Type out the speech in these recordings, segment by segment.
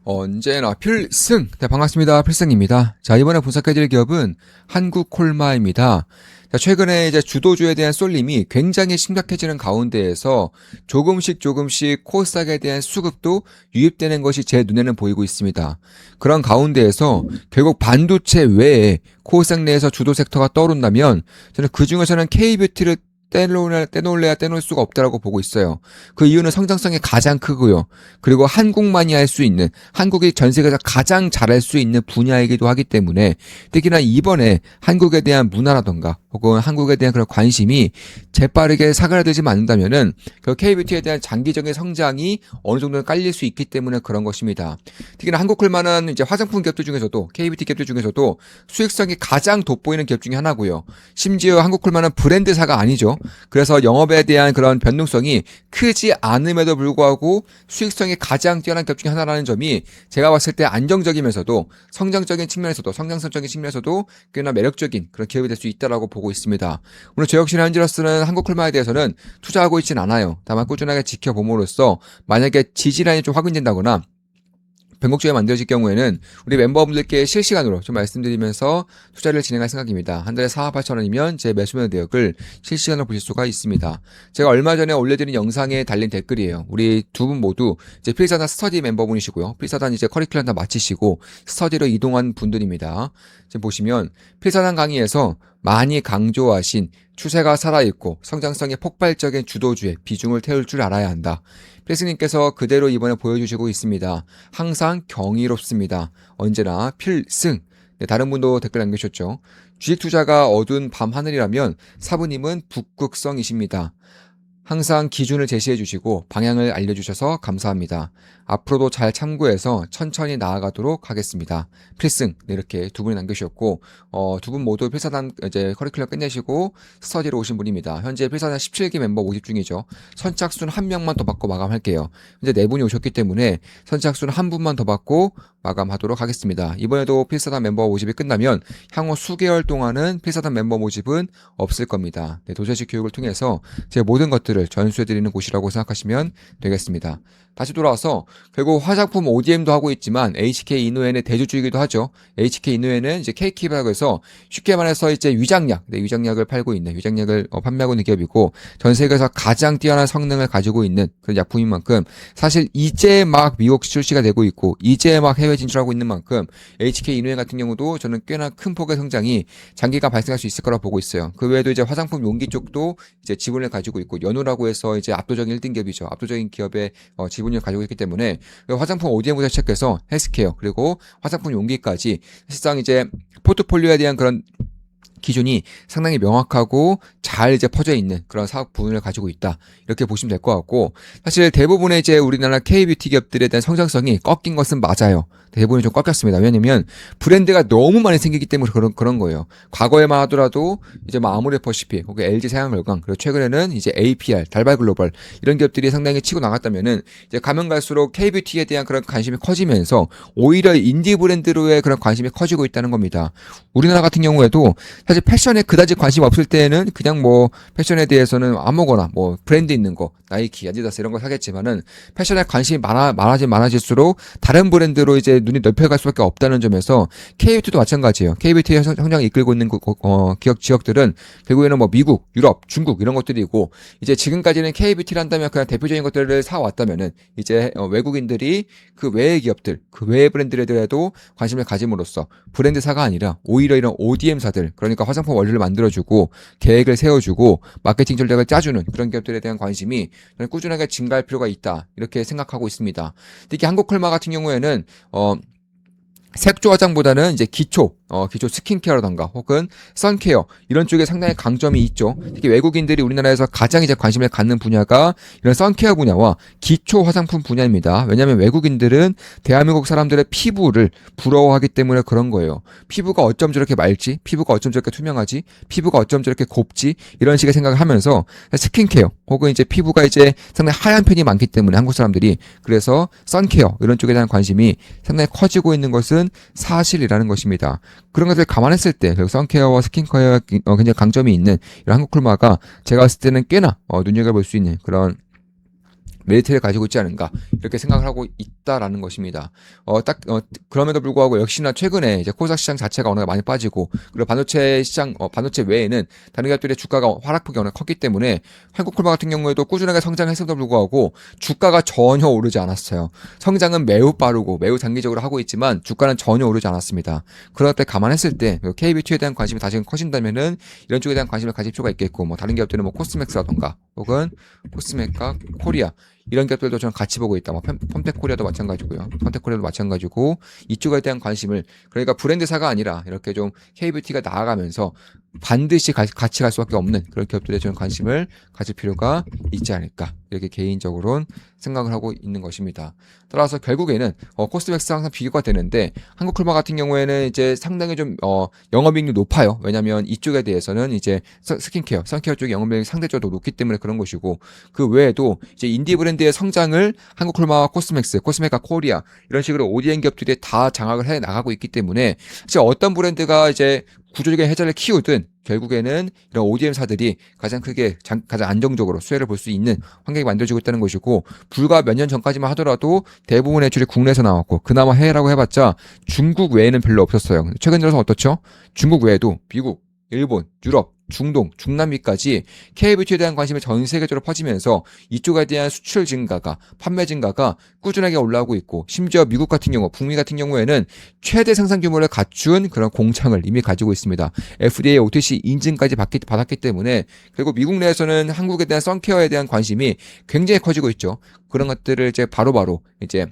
언제나 필승! 네, 반갑습니다. 필승입니다. 자, 이번에 분석해드릴 기업은 한국콜마입니다. 자, 최근에 이제 주도주에 대한 쏠림이 굉장히 심각해지는 가운데에서 조금씩 코스닥에 대한 수급도 유입되는 것이 제 눈에는 보이고 있습니다. 그런 가운데에서 결국 반도체 외에 코스닥 내에서 주도 섹터가 떠오른다면 저는 그 중에서는 K뷰티를 떼놓을 수가 없다라고 보고 있어요. 그 이유는 성장성이 가장 크고요. 그리고 한국만이 할 수 있는, 한국이 전 세계에서 가장 잘할 수 있는 분야이기도 하기 때문에 특히나 이번에 한국에 대한 문화라던가 혹은 한국에 대한 그런 관심이 재빠르게 사그라들지 않는다면은 그 K뷰티에 대한 장기적인 성장이 어느 정도는 깔릴 수 있기 때문에 그런 것입니다. 특히나 한국클만한 이제 화장품 기업들 중에서도 K뷰티 기업들 중에서도 수익성이 가장 돋보이는 기업 중에 하나고요. 심지어 한국클만한 브랜드사가 아니죠. 그래서 영업에 대한 그런 변동성이 크지 않음에도 불구하고 수익성이 가장 뛰어난 기업 중에 하나라는 점이 제가 봤을 때 안정적이면서도 성장적인 측면에서도 꽤나 매력적인 그런 기업이 될 수 있다라고 보고 있습니다. 오늘 저 역시나 현지로서는 한국클마에 대해서는 투자하고 있진 않아요. 다만 꾸준하게 지켜봄으로써 만약에 지지라인이 좀 확인된다거나 변곡점이 만들어질 경우에는 우리 멤버분들께 실시간으로 좀 말씀드리면서 투자를 진행할 생각입니다. 한 달에 4만 8천 원이면 제 매수매 내역을 실시간으로 보실 수가 있습니다. 제가 얼마 전에 올려드린 영상에 달린 댓글이에요. 우리 두 분 모두 이제 필사단 스터디 멤버분이시고요. 필사단 이제 커리큘럼 다 마치시고 스터디로 이동한 분들입니다. 지금 보시면 필사단 강의에서 많이 강조하신 추세가 살아있고 성장성이 폭발적인 주도주의 비중을 태울 줄 알아야 한다. 필승님께서 그대로 이번에 보여주시고 있습니다. 항상 경이롭습니다. 언제나 필승. 네, 다른 분도 댓글 남겨주셨죠. 주식 투자가 어두운 밤 하늘이라면 사부님은 북극성이십니다. 항상 기준을 제시해 주시고 방향을 알려주셔서 감사합니다. 앞으로도 잘 참고해서 천천히 나아가도록 하겠습니다. 필승. 네, 이렇게 두 분이 남겨주셨고 두 분 모두 필사단 이제 커리큘럼 끝내시고 스터디로 오신 분입니다. 현재 필사단 17기 멤버 모집 중이죠. 선착순 한 명만 더 받고 마감할게요. 현재 네 분이 오셨기 때문에 선착순 한 분만 더 받고 마감하도록 하겠습니다. 이번에도 필사단 멤버 모집이 끝나면 향후 수개월 동안은 필사단 멤버 모집은 없을 겁니다. 네, 도제식 교육을 통해서 제 모든 것들을 전수해드리는 곳이라고 생각하시면 되겠습니다. 다시 돌아와서 결국 화장품 ODM도 하고 있지만 HK 이노엔의 대주주이기도 하죠. HK 이노엔은 이제 K킵이라고 해서 쉽게 말해서 이제 위장약, 위장약을 팔고 있는 위장약을 판매하고 있는 기업이고 전 세계에서 가장 뛰어난 성능을 가지고 있는 그런 약품인 만큼 사실 이제 막 미국 출시가 되고 있고 이제 막 해외 진출하고 있는 만큼 HK 이노엔 같은 경우도 저는 꽤나 큰 폭의 성장이 장기간 발생할 수 있을 거라고 보고 있어요. 그 외에도 이제 화장품 용기 쪽도 이제 지분을 가지고 있고 연우라고 해서 이제 압도적인 1등 기업이죠. 압도적인 기업의 지분을 가지고 있기 때문에 화장품 ODM부터 시작해서 헬스케어 그리고 화장품 용기까지 사실상 이제 포트폴리오에 대한 그런 기준이 상당히 명확하고 잘 이제 퍼져 있는 그런 사업 부분을 가지고 있다. 이렇게 보시면 될 것 같고 사실 대부분의 이제 우리나라 K뷰티 기업들에 대한 성장성이 꺾인 것은 맞아요. 대부분이 좀 꺾였습니다. 왜냐면 브랜드가 너무 많이 생기기 때문에 그런 거예요. 과거에만 하더라도 이제 뭐 아모레퍼시픽, 혹은 LG 생활건강, 그리고 최근에는 이제 APR, 달발글로벌 이런 기업들이 상당히 치고 나갔다면은 이제 가면 갈수록 K뷰티에 대한 그런 관심이 커지면서 오히려 인디 브랜드로의 그런 관심이 커지고 있다는 겁니다. 우리나라 같은 경우에도 사실 패션에 그다지 관심 없을 때는 그냥 뭐 패션에 대해서는 아무거나 뭐 브랜드 있는 거, 나이키, 아디다스 이런 거 사겠지만은 패션에 관심이 많아질수록 다른 브랜드로 이제 눈이 넓혀갈 수밖에 없다는 점에서 K뷰티도 마찬가지예요. K뷰티의 성장을 이끌고 있는 지역들은 결국에는 뭐 미국, 유럽, 중국 이런 것들이고 이제 지금까지는 K뷰티를 한다면 그냥 대표적인 것들을 사왔다면은 이제 외국인들이 그 외의 기업들, 그 외의 브랜드들에도 관심을 가짐으로써 브랜드사가 아니라 오히려 이런 ODM사들 그러니까 화장품 원료를 만들어주고 계획을 세워주고 마케팅 전략을 짜주는 그런 기업들에 대한 관심이 꾸준하게 증가할 필요가 있다 이렇게 생각하고 있습니다. 특히 한국클마 같은 경우에는 색조 화장보다는 이제 기초 스킨케어라던가 혹은 선케어 이런 쪽에 상당히 강점이 있죠. 특히 외국인들이 우리나라에서 가장 이제 관심을 갖는 분야가 이런 선케어 분야와 기초 화장품 분야입니다. 왜냐하면 외국인들은 대한민국 사람들의 피부를 부러워하기 때문에 그런 거예요. 피부가 어쩜 저렇게 맑지? 피부가 어쩜 저렇게 투명하지? 피부가 어쩜 저렇게 곱지? 이런 식의 생각을 하면서 스킨케어 혹은 이제 피부가 이제 상당히 하얀 편이 많기 때문에 한국 사람들이 그래서 선케어 이런 쪽에 대한 관심이 상당히 커지고 있는 것은 사실이라는 것입니다. 그런 것을 감안했을 때 결국 선케어와 스킨케어에 굉장히 강점이 있는 이런 한국클마가 제가 봤을 때는 꽤나 눈여겨볼 수 있는 그런 메리트를 가지고 있지 않은가 이렇게 생각을 하고 있다라는 것입니다. 그럼에도 불구하고 역시나 최근에 이제 코스닥 시장 자체가 워낙 많이 빠지고 그리고 반도체 시장 반도체 외에는 다른 기업들의 주가가 하락폭이 워낙 컸기 때문에 한국콜마 같은 경우에도 꾸준하게 성장했음에도 불구하고 주가가 전혀 오르지 않았어요. 성장은 매우 빠르고 매우 단기적으로 하고 있지만 주가는 전혀 오르지 않았습니다. 그럴 때 감안했을 때 KBT에 대한 관심이 다시 커진다면은 이런 쪽에 대한 관심을 가질 필요가 있겠고 뭐 다른 기업들은 뭐 코스맥스라던가 혹은 코스메카 코리아 이런 기업들도 저는 같이 보고 있다. 뭐 펌텍코리아도 마찬가지고요. 펌텍코리아도 마찬가지고 이쪽에 대한 관심을 그러니까 브랜드사가 아니라 이렇게 좀 KBT가 나아가면서 반드시 같이 갈 수밖에 없는 그런 기업들에 저는 관심을 가질 필요가 있지 않을까 이렇게 개인적으로는 생각을 하고 있는 것입니다. 따라서 결국에는 코스맥스 항상 비교가 되는데 한국콜마 같은 경우에는 이제 상당히 좀 영업이익률이 높아요. 왜냐하면 이쪽에 대해서는 이제 스킨케어, 선케어 쪽의 영업이익률이 상대적으로 높기 때문에 그런 것이고 그 외에도 이제 인디 브랜드의 성장을 한국콜마와 코스맥스, 코스메카 코리아 이런 식으로 ODM 기업들이 다 장악을 해 나가고 있기 때문에 사실 어떤 브랜드가 이제 구조적인 해자를 키우든 결국에는 이런 ODM사들이 가장 크게 가장 안정적으로 수혜를 볼 수 있는 환경이 만들어지고 있다는 것이고 불과 몇 년 전까지만 하더라도 대부분의 매출이 국내에서 나왔고 그나마 해외라고 해봤자 중국 외에는 별로 없었어요. 최근 들어서 어떻죠? 중국 외에도 미국, 일본, 유럽, 중동, 중남미까지 KBT에 대한 관심이 전 세계적으로 퍼지면서 이쪽에 대한 수출 증가가, 판매 증가가 꾸준하게 올라오고 있고 심지어 미국 같은 경우, 북미 같은 경우에는 최대 생산 규모를 갖춘 그런 공장을 이미 가지고 있습니다. FDA, OTC 인증까지 받았기 때문에 결국 미국 내에서는 한국에 대한 선케어에 대한 관심이 굉장히 커지고 있죠. 그런 것들을 이제 바로바로 이제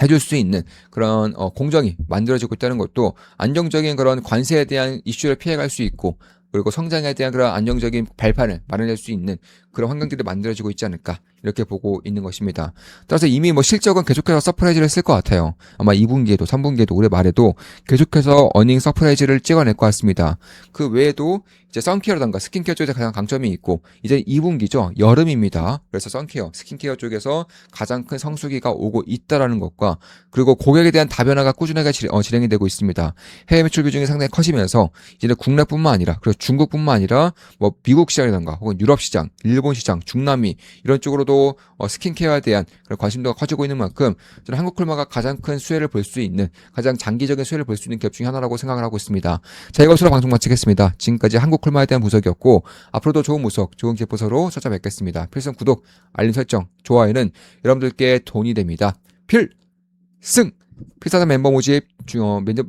해줄 수 있는 그런 공정이 만들어지고 있다는 것도 안정적인 그런 관세에 대한 이슈를 피해갈 수 있고 그리고 성장에 대한 그런 안정적인 발판을 마련할 수 있는 그런 환경들이 만들어지고 있지 않을까 이렇게 보고 있는 것입니다. 따라서 이미 뭐 실적은 계속해서 서프라이즈를 쓸 것 같아요. 아마 2분기에도 3분기에도 올해 말에도 계속해서 어닝 서프라이즈를 찍어낼 것 같습니다. 그 외에도 이제 선케어라든가 스킨케어 쪽에 가장 강점이 있고 이제 2분기죠. 여름입니다. 그래서 선케어, 스킨케어 쪽에서 가장 큰 성수기가 오고 있다라는 것과 그리고 고객에 대한 다변화가 꾸준하게 진행이 되고 있습니다. 해외 매출 비중이 상당히 커지면서 이제는 국내뿐만 아니라 그리고 중국뿐만 아니라 뭐 미국 시장이라든가 혹은 유럽 시장, 일본 시장, 중남미 이런 쪽으로도 스킨케어에 대한 그런 관심도가 커지고 있는 만큼 저는 한국콜마가 가장 큰 수혜를 볼 수 있는 가장 장기적인 수혜를 볼 수 있는 기업 중에 하나라고 생각을 하고 있습니다. 자, 이것으로 방송 마치겠습니다. 지금까지 한국콜마에 대한 분석이었고 앞으로도 좋은 분석, 좋은 기업보서로 찾아뵙겠습니다. 필승 구독, 알림 설정, 좋아요는 여러분들께 돈이 됩니다. 필승! 필사단 멤버 모집,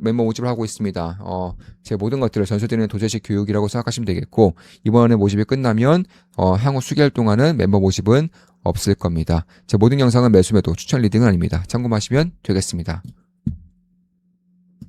멤버 모집을 하고 있습니다. 제 모든 것들을 전수드리는 도제식 교육이라고 생각하시면 되겠고, 이번에 모집이 끝나면, 향후 수개월 동안은 멤버 모집은 없을 겁니다. 제 모든 영상은 매수 매도, 추천 리딩은 아닙니다. 참고하시면 되겠습니다.